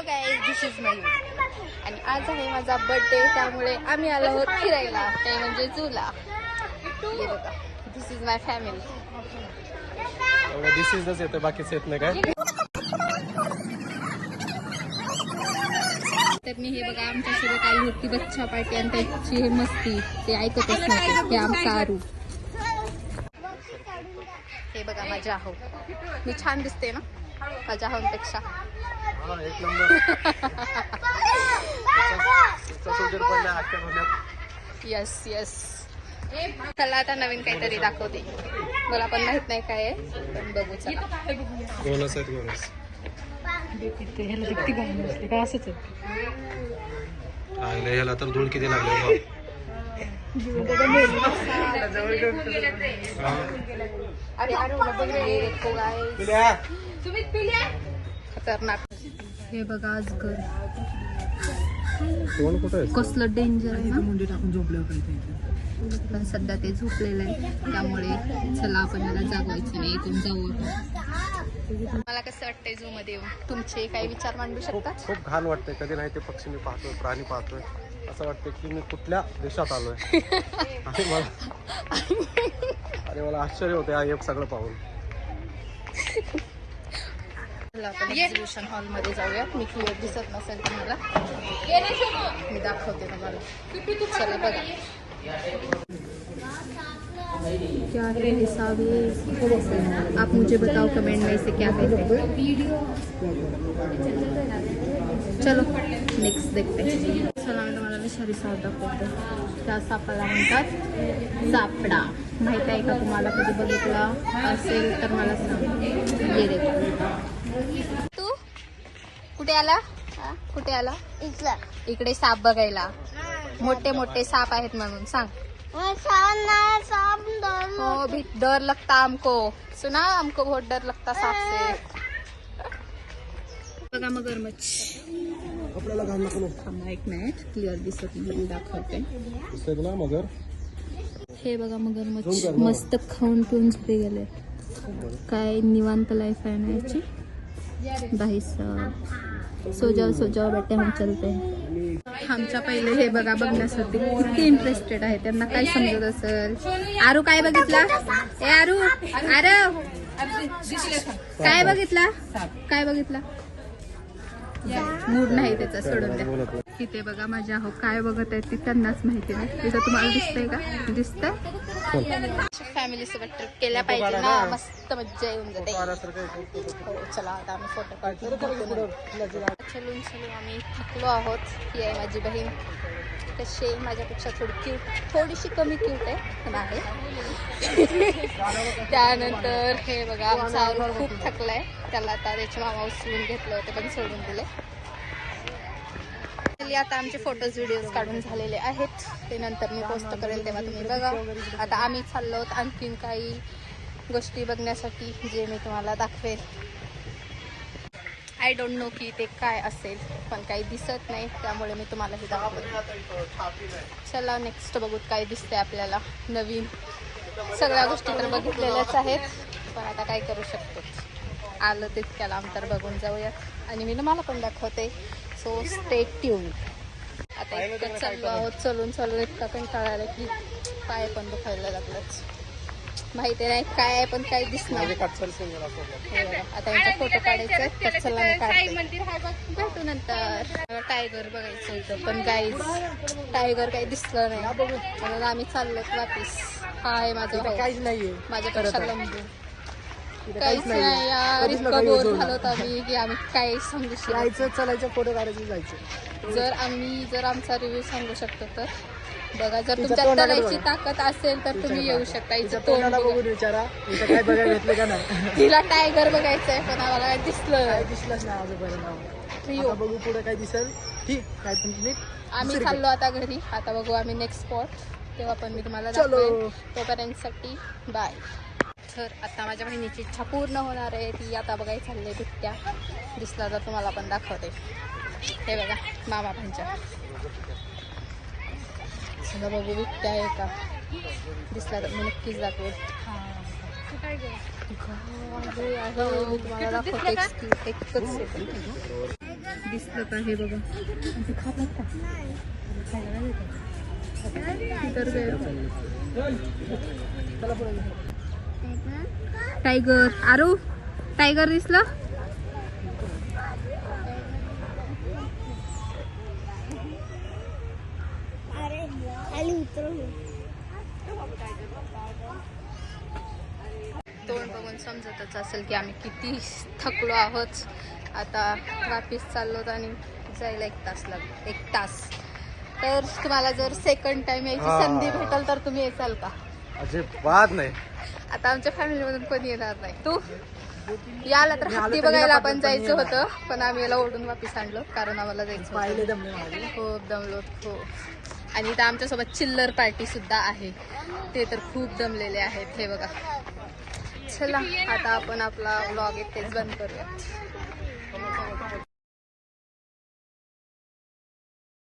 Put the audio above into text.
Hello guys, this is Mayur आणि आज आहे माझा बर्थडे, त्यामुळे आम्ही आलो आहोत फिरायला, ते म्हणजे झूला. हे बघा, this is my family. This is दच येतं, बाकीच येत नाही काय. तर मी हे बघा आमच्यासोबत आली होती बच्चा पार्टी आणि त्याची हे मस्ती ते ऐकतच नव्हते. हे आमचा आरू. हे बघा माझ्या आहो, मी छान दिसते ना माझ्या आहोंपेक्षा. एक नंबर. Yes yes. चला आता नवीन काहीतरी दाखवते, मला पण माहित नाही काय आहे, पण बघू चला. गोनस आहेत, गोनस. ह्याला तर धूळ किती लागले. खतरनाक. हे बघा आजगर कसलं डेंजर आहे ना. पण सध्या ते झोपलेलं आहे, त्यामुळे चला आपण याला जागवायचं नाही, इथून जाऊ. मला कसं वाटतंय झू मध्ये येऊन, तुमचे काही विचार मांडू शकता? खूप घाण वाटतंय. कधी नाही ते पक्षी मी पाहतोय, प्राणी पाहतोय, असं वाटतंय की मी कुठल्या देशात आलोय. आणि मला आश्चर्य होते हा एक सगळं पाहून. आपण एक्झिबिशन हॉल मध्ये जाऊया. मी क्लिअर दिसत नसेल तुम्हाला, मी दाखवते तुम्हाला. चला बघा. क्या है हिसाब है, आप मुझे बताओ कमेंट में इसे क्या कहते हैं. चलो नेक्स्ट देखते हैं. चला मी तुम्हाला विषारी साप दाखवते. त्या सापाला म्हणतात सापडा. माहित आहे का तुम्हाला? कधी बघितला असेल तर मला सांग. ये देखो. तू कुठे आला? कुठे आला? इकडे साप बघायला. मोठे मोठे साप आहेत म्हणून सांग. हो भी डर लगता हमको, सुना हमको बहुत डर लगता सांप से. बघा मगरमच्छ. एक मिनिट, क्लिअर दिसत नाही, दाखवते. मगर हे बघा मगरमच्छ मस्त खाऊन पिऊन झोपे गेले. काय निवांत लाईफ आहे ना याची. भाई साहब सो जाओ बेटे, हम चलते हैं. आमच्या पहिले हे बघा बघण्यासाठी किती इंटरेस्टेड आहे. त्यांना काय समजत असेल. आरू काय बघितला? ए आरू, आरू काय बघितला? काय बघितला? मूड नाही त्याचा, सोडून द्या. इथे बघा माझ्या हो काय बघत आहे ती त्यांनाच माहिती नाही. तिथं तुम्हाला दिसतंय का? दिसतंय. फॅमिली सोबत ट्रिप केल्या पाहिजे ना, मस्त मज्जा येऊन जाते. चला आता आम्ही फोटो काढतो. चलून आम्ही थकलो आहोत. ही आहे माझी बहीण. कशी आहे? माझ्यापेक्षा थोडीशी कमी क्यूट आहे, पण आहे. त्यानंतर हे बघा आमचा आरू खूप थकलाय. त्याला आता त्याचे मामा उचलून घेतलं होते, पण सोडून दिले. आता आमचे फोटोज व्हिडिओज काढून झालेले आहेत, ते नंतर मी पोस्ट करेल तेव्हा तुम्ही बघा. आता आम्ही चाललो आहोत आणखीन काही गोष्टी बघण्यासाठी, जे मी तुम्हाला दाखवेल. आय डोंट नो की ते काय असेल, पण काही दिसत नाही, त्यामुळे मी तुम्हाला हे दाखवते. चला नेक्स्ट बघूत काय दिसतंय आपल्याला नवीन. सगळ्या गोष्टी तर बघितलेल्याच आहेत, पण आता काय करू शकतो. आलं तितक्या लांब तर बघून जाऊयात आणि मी तुम्हाला पण दाखवते. So stay tune. आता इतकं चाललो आहोत, चलून इतका कंटाळा आला की पाय पण दुखायला लागलंच. माहिती नाही काय आहे, पण काही दिसणार. आता यांचा फोटो काढायचा, तर चला मी काढते. भेटू नंतर. टायगर बघायचं होतं, पण गाईज टायगर काही दिसलं नाही, म्हणून आम्ही चाललो वापस. हा आहे माझं भाऊ, काहीच नाहीये माझ्यापेक्षा लंबू. काहीच नाही यार, इतकं बोर झालो होतं आम्ही की आम्ही काय सांगू शकतो. चलायचं, फोटो काढायचं, जायचं. जर आमचा रिव्ह्यू सांगू शकतो तर बघा. जर तुमच्यात करायची ताकद असेल तर तुम्ही येऊ शकता. विचारा काय बघायला भेटले का नाही. तिला टायगर बघायचंय, पण आम्हाला काय दिसलंच नाही आजपर्यंत. बघू पुढे काय दिसेल. ठीक काय तुम्ही. आम्ही चाललो आता घरी. आता बघू आम्ही नेक्स्ट स्पॉट, तेव्हा पण मी तुम्हाला दाखवेन. तोपर्यंतसाठी बाय. तर आता माझ्या बहिणीची इच्छा पूर्ण होणार आहे. ती आता बघायला चालले बिबट्या. दिसला तर तुम्हाला पण दाखवते. हे बघा मामा भांच्या. चला बघू बिबट्या आहे का. दिसला तर मी नक्कीच दाखवेल. मी तुम्हाला दाखवते. एकच सेकंड. दिसलं का हे बघा. टायगर आरू टायगर दिसलं. तोंड बघून समजतच असेल की आम्ही किती थकलो आहोत. आता वापिस चाललो आणि जायला 1 तास लागेल. 1 तास. तर तुम्हाला जर सेकंड टाइम यायची संधी भेटल तर तुम्ही येचाल का? अजिबात नाही. आता आमच्या फॅमिलीमधून कोणी येणार नाही. तू याला तर हत्ती बघायला आपण जायचं होतं पण आम्ही याला ओढून वापिस आणलो कारण आम्हाला जायचं होतं. खूप दमलो हो. आणि इथं आमच्यासोबत चिल्लर पार्टी सुद्धा आहे. ते तर खूप दमलेले आहेत. हे बघा. चला आता आपण आपला व्लॉग इथेच बंद करूया.